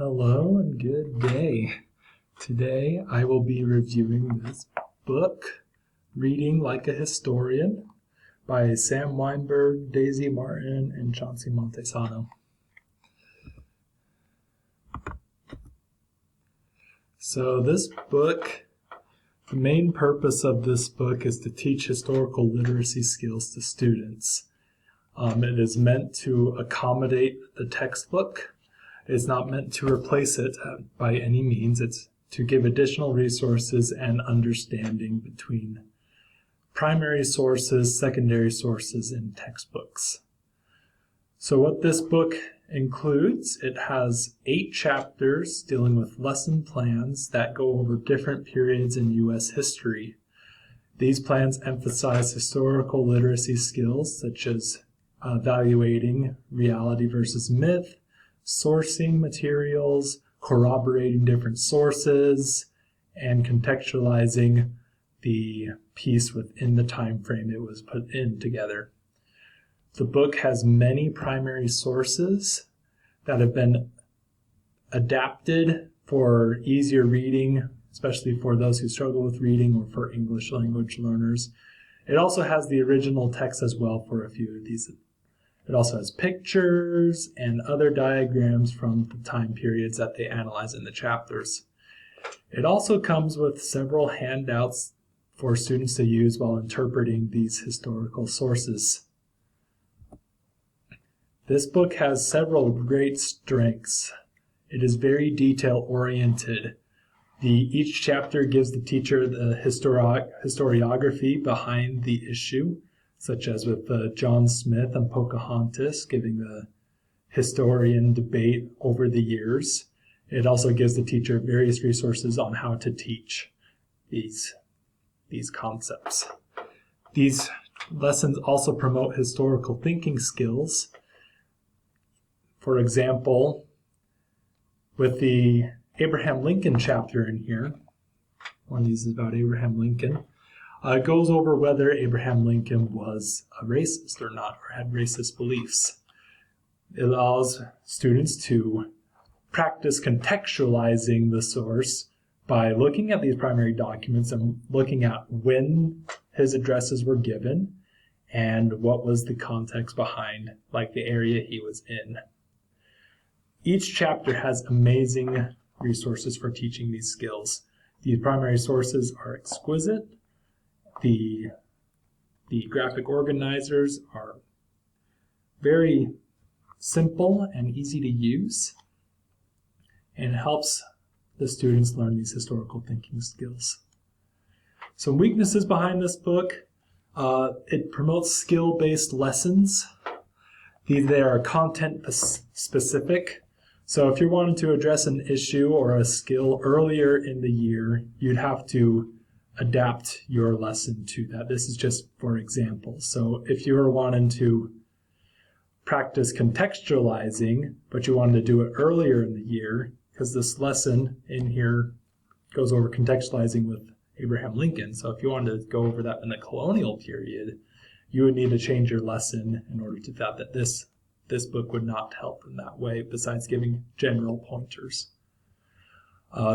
Hello and good day. Today I will be reviewing this book, Reading Like a Historian, by Sam Weinberg, Daisy Martin, and Chauncey Montesano. So this book, the main purpose of this book is to teach historical literacy skills to students. It is meant to accommodate the textbook. It's not meant to replace it by any means. It's to give additional resources and understanding between primary sources, secondary sources, and textbooks. So what this book includes, it has 8 chapters dealing with lesson plans that go over different periods in U.S. history. These plans emphasize historical literacy skills such as evaluating reality versus myth, sourcing materials, corroborating different sources, and contextualizing the piece within the time frame it was put in together. The book has many primary sources that have been adapted for easier reading, especially for those who struggle with reading or for English language learners. It also has the original text as well for a few of these. It also has pictures and other diagrams from the time periods that they analyze in the chapters. It also comes with several handouts for students to use while interpreting these historical sources. This book has several great strengths. It is very detail-oriented. Each chapter gives the teacher the historiography behind the issue, such as with John Smith and Pocahontas, giving the historian debate over the years. It also gives the teacher various resources on how to teach these concepts. These lessons also promote historical thinking skills. For example, with the Abraham Lincoln chapter in here, one of these is about Abraham Lincoln, it goes over whether Abraham Lincoln was a racist or not, or had racist beliefs. It allows students to practice contextualizing the source by looking at these primary documents and looking at when his addresses were given and what was the context behind, like the area he was in. Each chapter has amazing resources for teaching these skills. The primary sources are exquisite. The graphic organizers are very simple and easy to use, and helps the students learn these historical thinking skills. Some weaknesses behind this book: it promotes skill-based lessons. They are content specific. So if you're wanting to address an issue or a skill earlier in the year, you'd have to adapt your lesson to that. This is just for example. So if you were wanting to practice contextualizing, but you wanted to do it earlier in the year, because this lesson in here goes over contextualizing with Abraham Lincoln. So if you wanted to go over that in the colonial period, you would need to change your lesson in order to that this book would not help in that way, besides giving general pointers.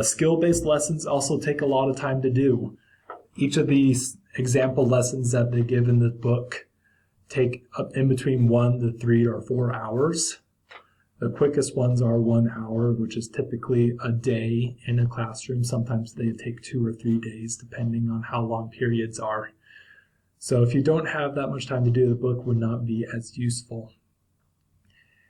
Skill-based lessons also take a lot of time to do. Each of these example lessons that they give in the book take up in between 1 to 3 or 4 hours. The quickest ones are 1 hour, which is typically a day in a classroom. Sometimes they take 2 or 3 days, depending on how long periods are. So if you don't have that much time to do, the book would not be as useful.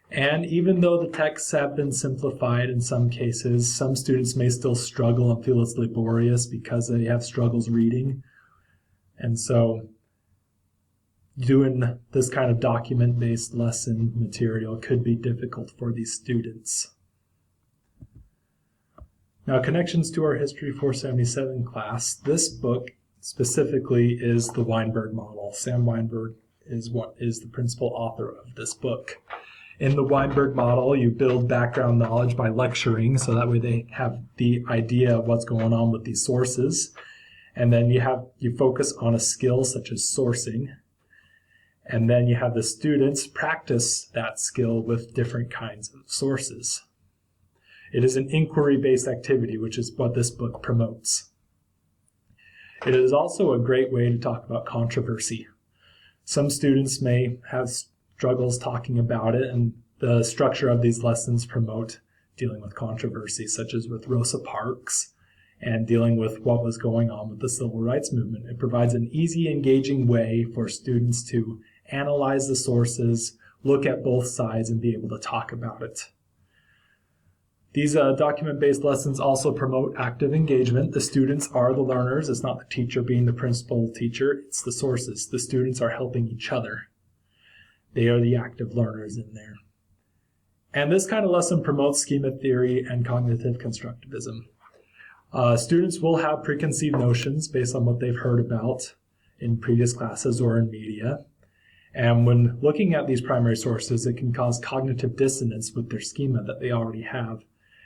And even though the texts have been simplified in some cases, some students may still struggle and feel it's laborious because they have struggles reading. And so doing this kind of document-based lesson material could be difficult for these students. Now, connections to our History 477 class. This book specifically is the Weinberg model. Sam Weinberg is the principal author of this book. In the Weinberg model, you build background knowledge by lecturing, so that way they have the idea of what's going on with these sources. And then you focus on a skill such as sourcing. And then you have the students practice that skill with different kinds of sources. It is an inquiry-based activity, which is what this book promotes. It is also a great way to talk about controversy. Some students may have struggles talking about it, and the structure of these lessons promote dealing with controversy, such as with Rosa Parks and dealing with what was going on with the civil rights movement. It provides an easy, engaging way for students to analyze the sources, look at both sides, and be able to talk about it. These document-based lessons also promote active engagement. The students are the learners. It's not the teacher being the principal teacher. It's the sources. The students are helping each other. They are the active learners in there. And this kind of lesson promotes schema theory and cognitive constructivism. Students will have preconceived notions based on what they've heard about in previous classes or in media. And when looking at these primary sources, it can cause cognitive dissonance with their schema that they already have.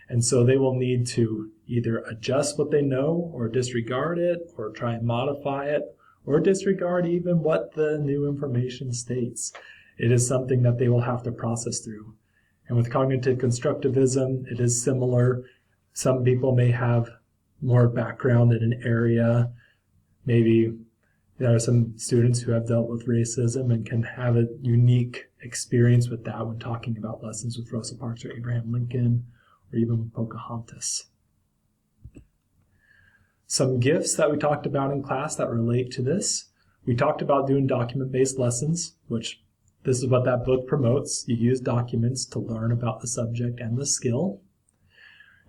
And so they will need to either adjust what they know or disregard it or try and modify it or disregard even what the new information states. It is something that they will have to process through. And with cognitive constructivism, it is similar. Some people may have more background in an area. Maybe there are some students who have dealt with racism and can have a unique experience with that when talking about lessons with Rosa Parks or Abraham Lincoln, or even with Pocahontas. Some gifts that we talked about in class that relate to this. We talked about doing document-based lessons, which this is what that book promotes. You use documents to learn about the subject and the skill.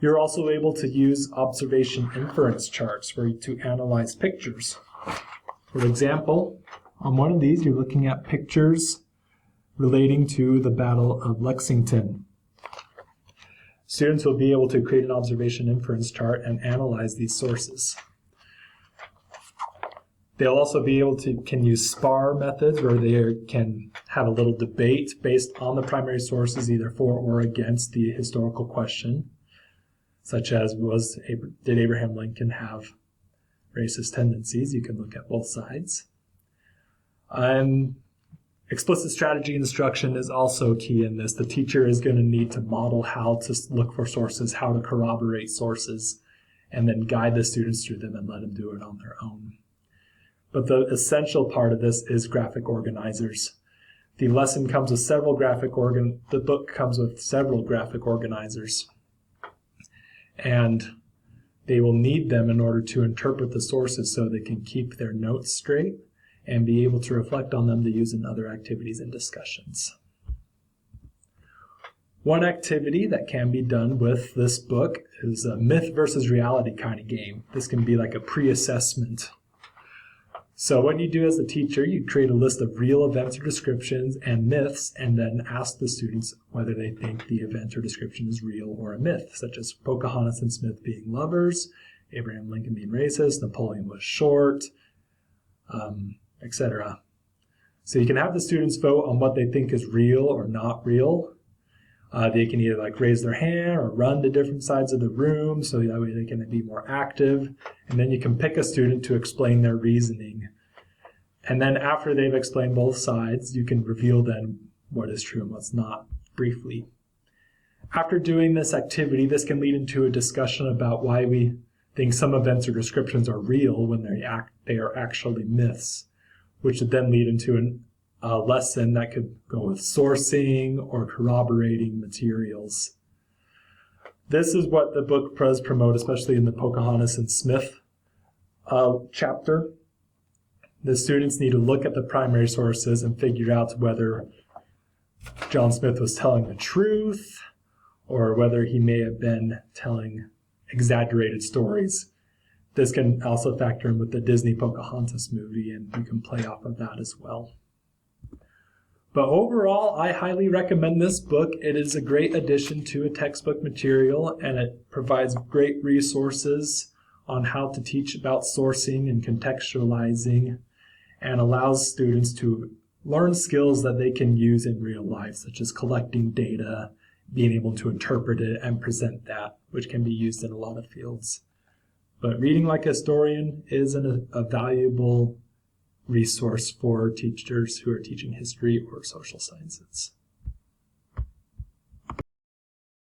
You're also able to use observation inference charts to analyze pictures. For example, on one of these, you're looking at pictures relating to the Battle of Lexington. Students will be able to create an observation inference chart and analyze these sources. They'll also be able to can use SPAR methods where they can have a little debate based on the primary sources, either for or against the historical question, such as did Abraham Lincoln have racist tendencies? You can look at both sides. Explicit strategy instruction is also key in this. The teacher is going to need to model how to look for sources, how to corroborate sources, and then guide the students through them and let them do it on their own. But the essential part of this is graphic organizers. The lesson comes with the book comes with several graphic organizers. And they will need them in order to interpret the sources so they can keep their notes straight and be able to reflect on them to use in other activities and discussions. One activity that can be done with this book is a myth versus reality kind of game. This can be like a pre-assessment. So what you do as a teacher, you create a list of real events or descriptions and myths, and then ask the students whether they think the event or description is real or a myth, such as Pocahontas and Smith being lovers, Abraham Lincoln being racist, Napoleon was short, etc. So you can have the students vote on what they think is real or not real. They can either raise their hand or run to different sides of the room so that way they can be more active. And then you can pick a student to explain their reasoning. And then after they've explained both sides, you can reveal then what is true and what's not briefly. After doing this activity, this can lead into a discussion about why we think some events or descriptions are real when they are actually myths, which would then lead into a lesson that could go with sourcing or corroborating materials. This is what the book does promote, especially in the Pocahontas and Smith chapter. The students need to look at the primary sources and figure out whether John Smith was telling the truth or whether he may have been telling exaggerated stories. This can also factor in with the Disney Pocahontas movie, and you can play off of that as well. But overall, I highly recommend this book. It is a great addition to a textbook material, and it provides great resources on how to teach about sourcing and contextualizing, and allows students to learn skills that they can use in real life, such as collecting data, being able to interpret it and present that, which can be used in a lot of fields. But Reading Like a Historian is a valuable resource for teachers who are teaching history or social sciences.